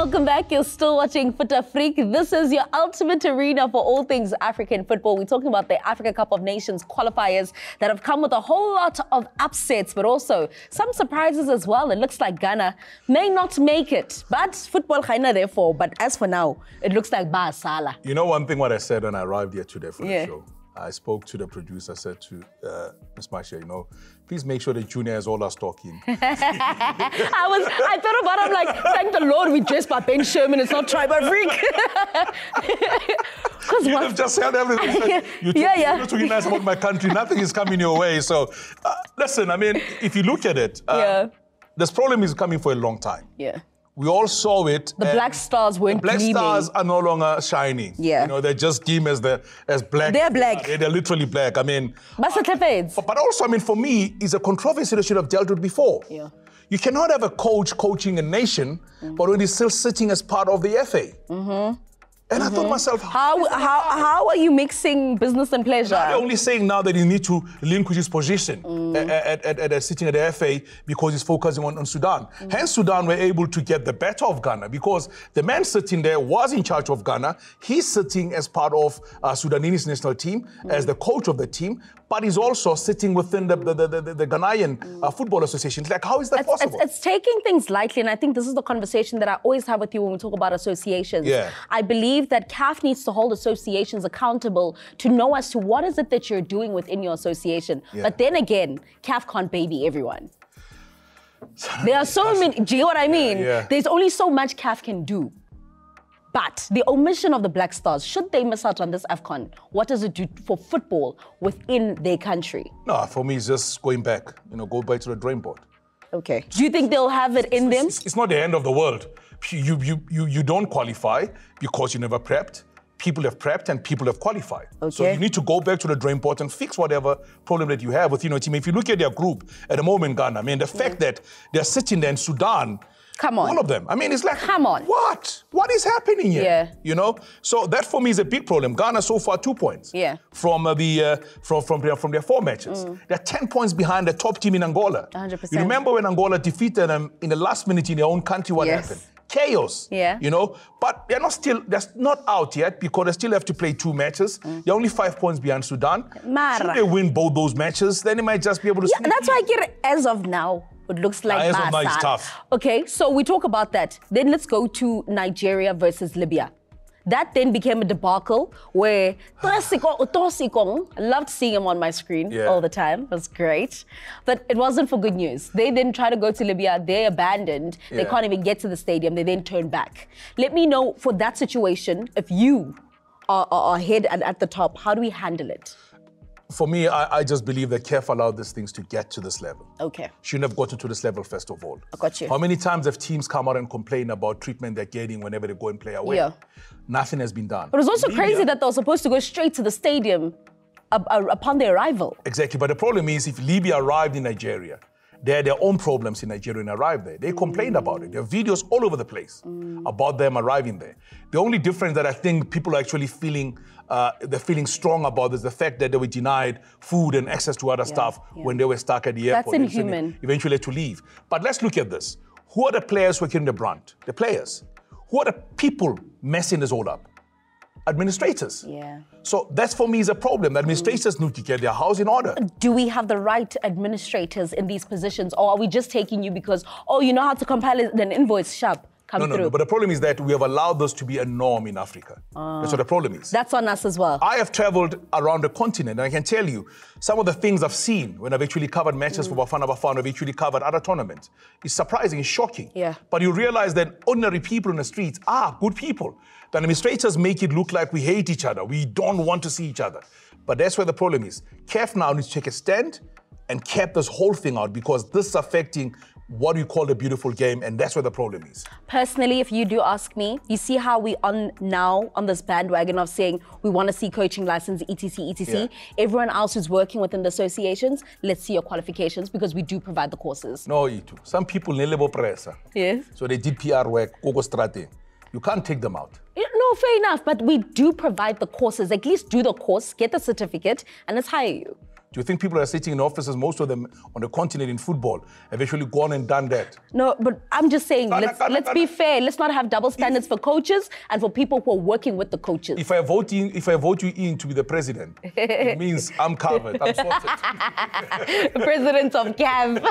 Welcome back. You're still watching Fut-Afrique. This is your ultimate arena for all things African football. We're talking about the Africa Cup of Nations qualifiers that have come with a whole lot of upsets, but also some surprises as well. It looks like Ghana may not make it, but football khaina therefore. But as for now, it looks like Ba Sala. You know one thing what I said when I arrived here today for the show? I spoke to the producer, said to Ms. Marcia, please make sure the junior has all our stock in. I thought about it, I'm like, thank the Lord we dressed by Ben Sherman, it's not Tribal Freak. You have just said everything. You're talking nice about my country, nothing is coming your way. So, listen, I mean, if you look at it, this problem is coming for a long time. Yeah. We all saw it. The Black Stars weren't gleaming. Black Stars are no longer shining. Yeah. They're just deemed as black. They're black. They're literally black. I mean... But also, I mean, for me, it's a controversy that should have dealt with before. Yeah. You cannot have a coach coaching a nation, but when he's still sitting as part of the FA. And I thought to myself, how are you mixing business and pleasure? They're only saying now that he needs to relinquish his position at sitting at the FA because he's focusing on Sudan. Hence, Sudan were able to get the better of Ghana because the man sitting there was in charge of Ghana. He's sitting as part of Sudanese national team, as the coach of the team, but he's also sitting within the Ghanaian Football Association. It's like, how is that possible? It's taking things lightly, and I think this is the conversation that I always have with you when we talk about associations. Yeah. I believe that CAF needs to hold associations accountable to know as to what is it that you're doing within your association. Yeah. But then again, CAF can't baby everyone. There are so many, do you know what I mean? Yeah. There's only so much CAF can do. But the omission of the Black Stars, should they miss out on this Afcon, what does it do for football within their country? No, for me, it's just going back, go back to the drawing board. Okay. Do you think they'll have it in them? It's not the end of the world. You don't qualify because you never prepped. People have prepped and people have qualified. Okay. So you need to go back to the drawing board and fix whatever problem that you have with team. If you look at their group at the moment, Ghana, I mean, the fact that they're sitting there in Sudan, come on. All of them. I mean, it's like, come on. What? What is happening here? Yeah. So that for me is a big problem. Ghana so far 2 points. Yeah. From their 4 matches. They're 10 points behind the top team in Angola. 100%. You remember when Angola defeated them in the last minute in their own country? What happened? Chaos. Yeah. But they're not out yet because they still have to play 2 matches. They're only 5 points behind Sudan. Should they win both those matches, then they might just be able to. Yeah, that's why I get it as of now. It looks like as of now it's tough. Okay, so we talk about that. Then let's go to Nigeria versus Libya. That then became a debacle where I loved seeing him on my screen all the time. It was great. But it wasn't for good news. They then try to go to Libya. They abandoned. They can't even get to the stadium. They then turn back. Let me know for that situation, if you are ahead and at the top, how do we handle it? For me, I just believe that CAF allowed these things to get to this level. Okay. Shouldn't have gotten to this level, first of all. I got you. How many times have teams come out and complain about treatment they're getting whenever they go and play away? Yeah. Nothing has been done. But it was also crazy that they were supposed to go straight to the stadium upon their arrival. Exactly. But the problem is, if Libya arrived in Nigeria, they had their own problems in Nigeria and arrived there. They complained about it. There are videos all over the place about them arriving there. The only difference that I think people are actually feeling, they're feeling strong about is the fact that they were denied food and access to other stuff when they were stuck at the airport. That's inhuman. Eventually had to leave. But let's look at this. Who are the players who are getting the brunt? The players. Who are the people messing this all up? Administrators. Yeah. So that's for me is a problem. Administrators need to get their house in order. Do we have the right administrators in these positions, or are we just taking you because, you know how to compile an invoice, sharp, come through? No, but the problem is that we have allowed this to be a norm in Africa. That's what the problem is. That's on us as well. I have traveled around the continent, and I can tell you, some of the things I've seen when I've actually covered matches for Bafana Bafana, I've actually covered other tournaments. It's surprising, it's shocking. Yeah. But you realize that ordinary people in the streets are good people. The administrators make it look like we hate each other. We don't want to see each other. But that's where the problem is. CAF now needs to take a stand and cap this whole thing out because this is affecting what we call the beautiful game, and that's where the problem is. Personally, if you do ask me, you see how we now on this bandwagon of saying we want to see coaching license, etc., etc. Yeah. Everyone else who's working within the associations, let's see your qualifications because we do provide the courses. No, Itu. Some people nelebo pressa. Yes. So they did PR work, Gogo Strate. You can't take them out. No, fair enough, but we do provide the courses. At least do the course, get the certificate, and let's hire you. Do you think people that are sitting in offices, most of them on the continent in football, have actually gone and done that? No, but I'm just saying, let's be fair. Let's not have double standards for coaches and for people who are working with the coaches. If I vote you in to be the president, it means I'm covered. I'm sorted. President of CAV.